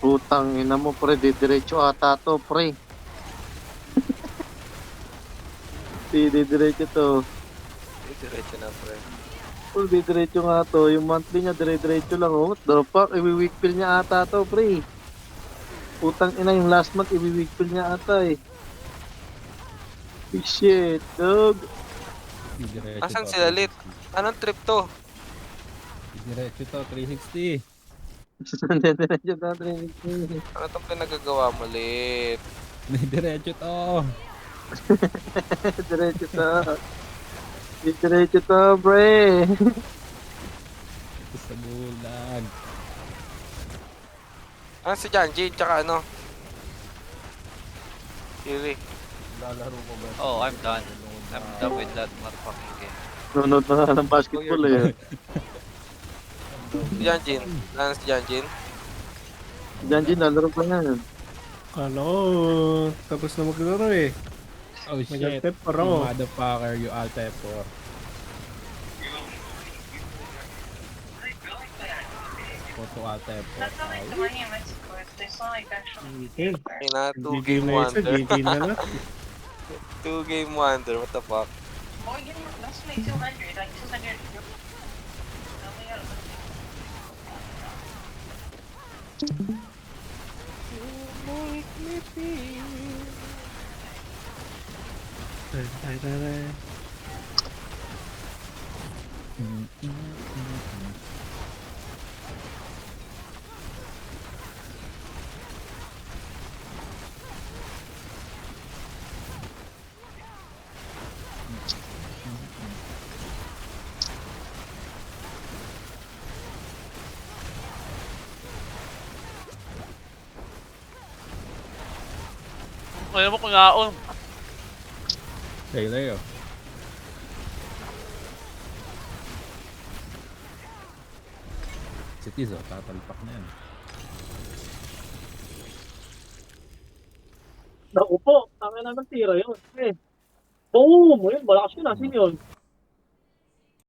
Putang ina mo, pre. Didiretso ata to, pre. Didiretso to. Diretso na, pre. Oh, didiretso nga to. Yung monthly niya, dire-diretso lang. Oh, what the fuck? Iwi-week fill niya ata to, pre. Putang ina, yung last month, iwi-week fill niya ata eh. Shit, dog. Diretso Asan to, sila lit? 360. Anong trip to? Diretso to, 360. Didiretso to, training. Ano itong pinagagawa mo, lit? May diretso to. Diretso to. Didiretso to, pre. Ito sa bulag. Ano si Janji? Tsaka ano? Kiri. Lalaro ko ba? Oh, I'm done. I'm done with that motherfucking game. Nunod na nga ng basketball eh. Si Janjin. Ano si Janjin? Diyan, nalaro pa yan. Kala ko, tapos na maglaro eh. Oh shit. Nag-tep pa raw. You motherfucker, you Altepor. Photo Altepor. That's not like the money in Mexico. They saw like actual. Okay. Ina, 2 GG game na isa, wonder. GG na lang. 2 game wonder. What the fuck? Oh, you know, that's like 200. Like 200. Ngayon mo kunaon. Taylor. Si Tizo, tatalpak na yan. Naku po, tanga na ng tira yun. Eh. Boom! Yun, malakas yun. Asin yun.